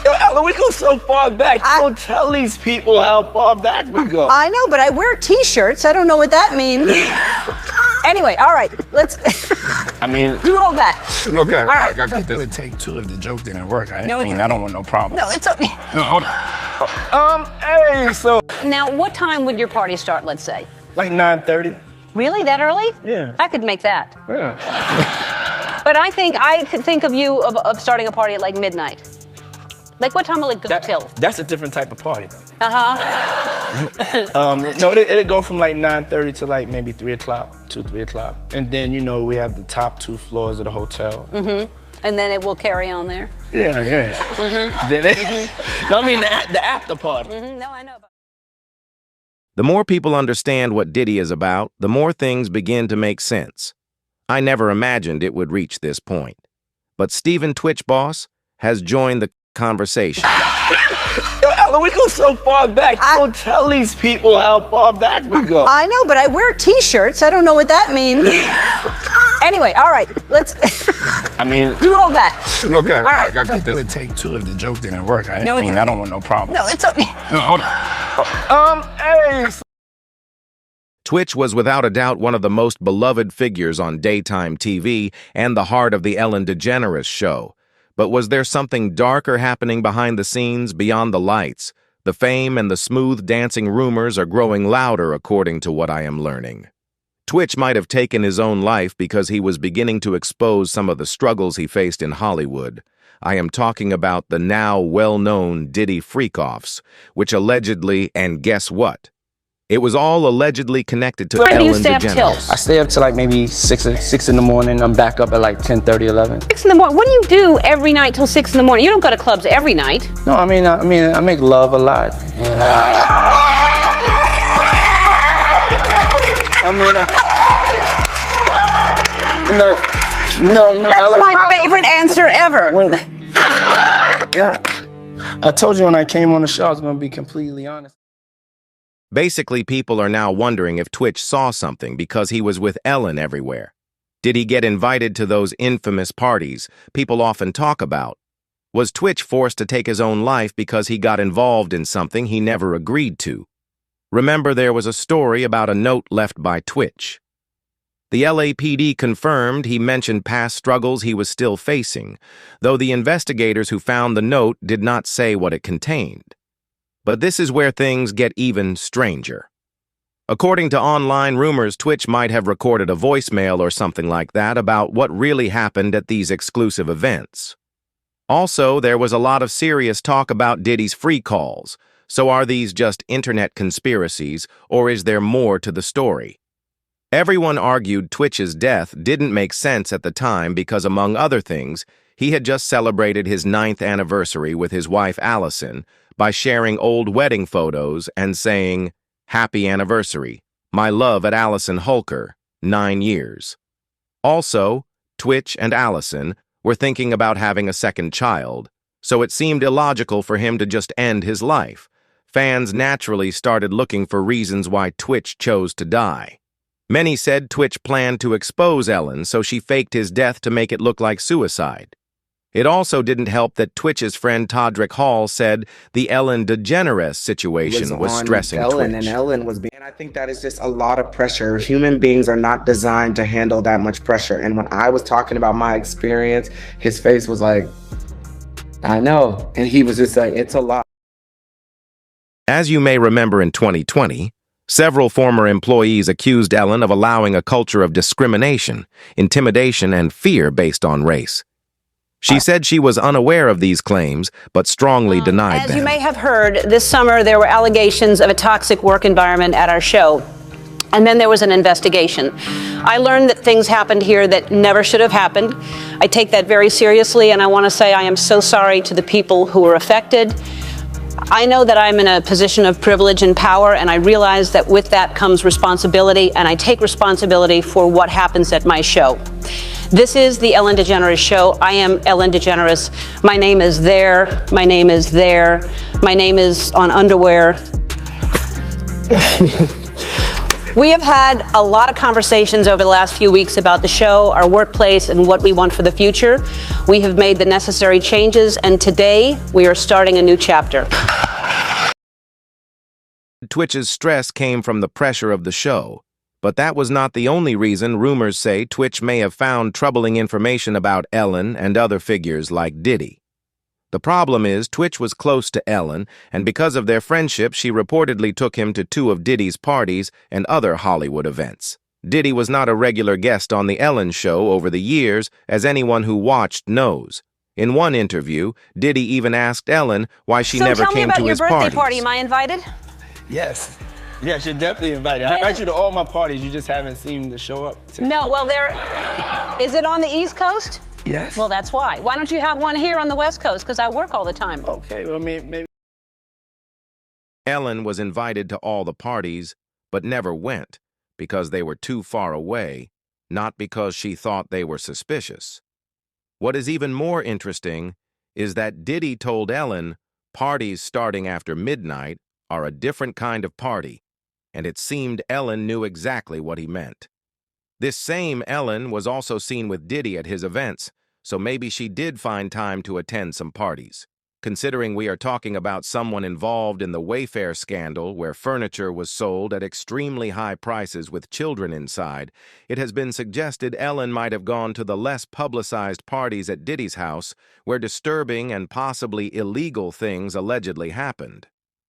Yo, Ellen, we go so far back. Don't tell these people how far back we go. I know, but I wear t-shirts. I don't know what that means. Anyway, all right, let's I mean, do all that. okay. All right. I got to take two if the joke didn't work. I No, mean, I don't want no problem. No, it's okay. No, hold on. Hey, so Now, what time would your party start, let's say? like 9:30. Really, that early? Yeah. I could make that. Yeah. But I could think of you of starting a party at like midnight. Like what time will it go till? That's a different type of party. Uh-huh. No, it'll go from like 9:30 to like maybe 3 o'clock, 3 o'clock. And then, you know, we have the top 2 floors of the hotel. Mm-hmm. And then it will carry on there? Yeah. Mm-hmm. Then no, I mean the after party. Mm-hmm. No, I know. The more people understand what Diddy is about, the more things begin to make sense. I never imagined it would reach this point. But Stephen Twitch Boss has joined the conversation. Yo, Ellen, we go so far back. Don't tell these people how far back we go. I know, but I wear t-shirts. I don't know what that means. Anyway, all right, let's I mean, do all that. okay. All right. I got to take two if the joke didn't work. I No, mean, I don't want no problem. No, it's okay. No, hold on. Hey. Twitch was without a doubt one of the most beloved figures on daytime TV and the heart of the Ellen DeGeneres show. But was there something darker happening behind the scenes, beyond the lights? The fame and the smooth dancing rumors are growing louder, according to what I am learning. Twitch might have taken his own life because he was beginning to expose some of the struggles he faced in Hollywood. I am talking about the now well-known Diddy freak-offs, which allegedly, and guess what? It was all allegedly connected to When do you Ellen stay up till? DeGeneres. I stay up till like maybe 6 in the morning. I'm back up at like 10:30, 11. 6 in the morning. What do you do every night till 6 in the morning? You don't go to clubs every night. No, I mean, I make love a lot. That's my favorite answer ever. Yeah. I told you when I came on the show, I was gonna be completely honest. Basically, people are now wondering if Twitch saw something because he was with Ellen everywhere. Did he get invited to those infamous parties people often talk about? Was Twitch forced to take his own life because he got involved in something he never agreed to? Remember, there was a story about a note left by Twitch. The LAPD confirmed he mentioned past struggles he was still facing, though the investigators who found the note did not say what it contained. But this is where things get even stranger. According to online rumors, Twitch might have recorded a voicemail or something like that about what really happened at these exclusive events. Also, there was a lot of serious talk about Diddy's free calls. So are these just internet conspiracies, or is there more to the story? Everyone argued Twitch's death didn't make sense at the time because, among other things, he had just celebrated his 9th anniversary with his wife Allison by sharing old wedding photos and saying, "Happy anniversary, my love at Allison Holker, 9 years." Also, Twitch and Allison were thinking about having a second child, so it seemed illogical for him to just end his life. Fans naturally started looking for reasons why Twitch chose to die. Many said Twitch planned to expose Ellen, so she faked his death to make it look like suicide. It also didn't help that Twitch's friend Todrick Hall said the Ellen DeGeneres situation was stressing Ellen, Twitch. and Ellen was being. And I think that is just a lot of pressure. Human beings are not designed to handle that much pressure. And when I was talking about my experience, his face was like, "I know," and he was just like, "It's a lot." As you may remember, in 2020, several former employees accused Ellen of allowing a culture of discrimination, intimidation, and fear based on race. She said she was unaware of these claims, but strongly denied them. As you may have heard, this summer there were allegations of a toxic work environment at our show. And then there was an investigation. I learned that things happened here that never should have happened. I take that very seriously, and I want to say I am so sorry to the people who were affected. I know that I'm in a position of privilege and power, and I realize that with that comes responsibility, and I take responsibility for what happens at my show. This is the Ellen DeGeneres Show. I am Ellen DeGeneres. My name is there. My name is there. My name is on underwear. We have had a lot of conversations over the last few weeks about the show, our workplace, and what we want for the future. We have made the necessary changes, and today we are starting a new chapter. Twitch's stress came from the pressure of the show, but that was not the only reason. Rumors say Twitch may have found troubling information about Ellen and other figures like Diddy. The problem is Twitch was close to Ellen, and because of their friendship, she reportedly took him to 2 of Diddy's parties and other Hollywood events. Diddy was not a regular guest on The Ellen Show over the years, as anyone who watched knows. In one interview, Diddy even asked Ellen why she never came to his parties. So tell me about your birthday party. Am I invited? Yes. Yes, you're definitely invited. I invite you to all my parties. You just haven't seemed to show up. No, well, is it on the East Coast? Yes. Well, that's why. Why don't you have one here on the West Coast? Because I work all the time. Okay, well, maybe. Ellen was invited to all the parties, but never went because they were too far away, not because she thought they were suspicious. What is even more interesting is that Diddy told Ellen parties starting after midnight are a different kind of party, and it seemed Ellen knew exactly what he meant. This same Ellen was also seen with Diddy at his events, so maybe she did find time to attend some parties. Considering we are talking about someone involved in the Wayfair scandal where furniture was sold at extremely high prices with children inside, it has been suggested Ellen might have gone to the less publicized parties at Diddy's house where disturbing and possibly illegal things allegedly happened.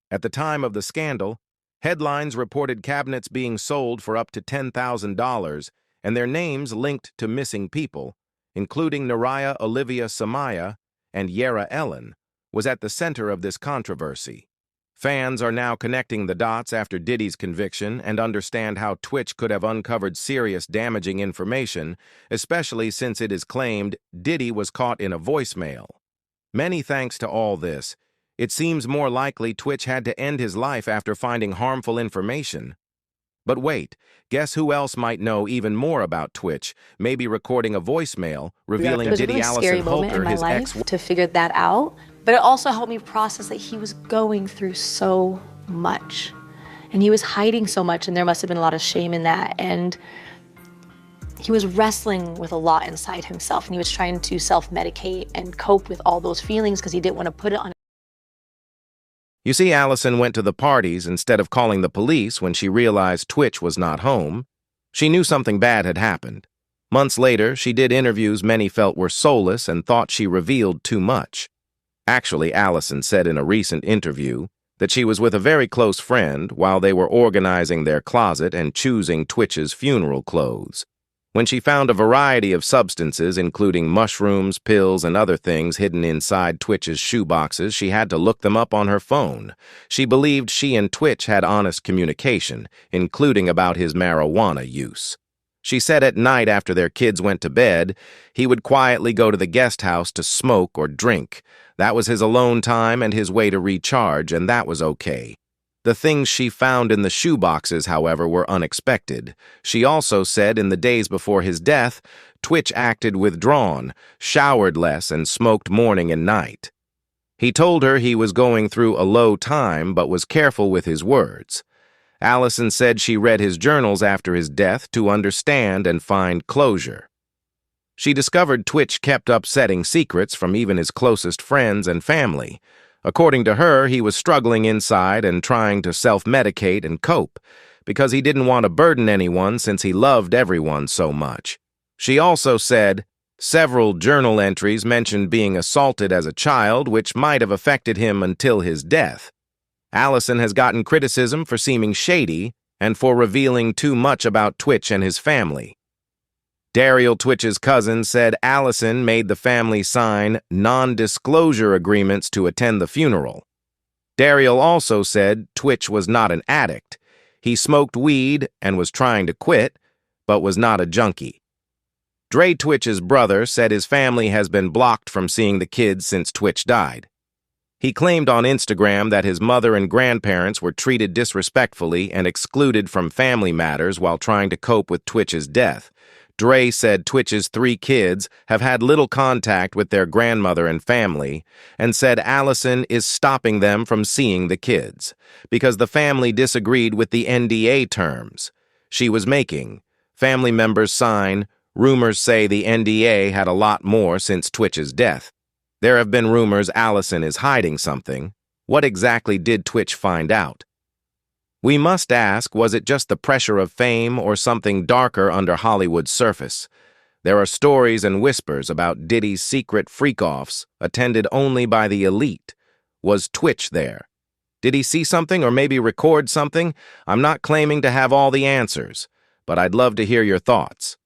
At the time of the scandal, headlines reported cabinets being sold for up to $10,000 and their names linked to missing people, including Naraya Olivia Samaya and Yara Ellen, was at the center of this controversy. Fans are now connecting the dots after Diddy's conviction and understand how Twitch could have uncovered serious damaging information, especially since it is claimed Diddy was caught in a voicemail. Many thanks to all this, it seems more likely Twitch had to end his life after finding harmful information. But wait, guess who else might know even more about Twitch, maybe recording a voicemail revealing Diddy Allison Holter, his ex. To figure that out, but it also helped me process that he was going through so much, and he was hiding so much, and there must have been a lot of shame in that, and he was wrestling with a lot inside himself, and he was trying to self-medicate and cope with all those feelings because he didn't want to put it on. You see, Allison went to the parties instead of calling the police when she realized Twitch was not home. She knew something bad had happened. Months later, she did interviews many felt were soulless and thought she revealed too much. Actually, Allison said in a recent interview that she was with a very close friend while they were organizing their closet and choosing Twitch's funeral clothes. When she found a variety of substances, including mushrooms, pills, and other things hidden inside Twitch's shoeboxes, she had to look them up on her phone. She believed she and Twitch had honest communication, including about his marijuana use. She said at night after their kids went to bed, he would quietly go to the guest house to smoke or drink. That was his alone time and his way to recharge, and that was okay. The things she found in the shoeboxes, however, were unexpected. She also said in the days before his death, Twitch acted withdrawn, showered less, and smoked morning and night. He told her he was going through a low time but was careful with his words. Allison said she read his journals after his death to understand and find closure. She discovered Twitch kept upsetting secrets from even his closest friends and family. According to her, he was struggling inside and trying to self-medicate and cope because he didn't want to burden anyone since he loved everyone so much. She also said several journal entries mentioned being assaulted as a child, which might have affected him until his death. Allison has gotten criticism for seeming shady and for revealing too much about Twitch and his family. Daryl Twitch's cousin said Allison made the family sign non-disclosure agreements to attend the funeral. Daryl also said Twitch was not an addict. He smoked weed and was trying to quit, but was not a junkie. Dre Twitch's brother said his family has been blocked from seeing the kids since Twitch died. He claimed on Instagram that his mother and grandparents were treated disrespectfully and excluded from family matters while trying to cope with Twitch's death. Dre said Twitch's 3 kids have had little contact with their grandmother and family, and said Allison is stopping them from seeing the kids because the family disagreed with the NDA terms. she was making. Family members sign. Rumors say the NDA had a lot more since Twitch's death. There have been rumors Allison is hiding something. What exactly did Twitch find out? We must ask, was it just the pressure of fame or something darker under Hollywood's surface? There are stories and whispers about Diddy's secret freak-offs, attended only by the elite. Was Twitch there? Did he see something or maybe record something? I'm not claiming to have all the answers, but I'd love to hear your thoughts.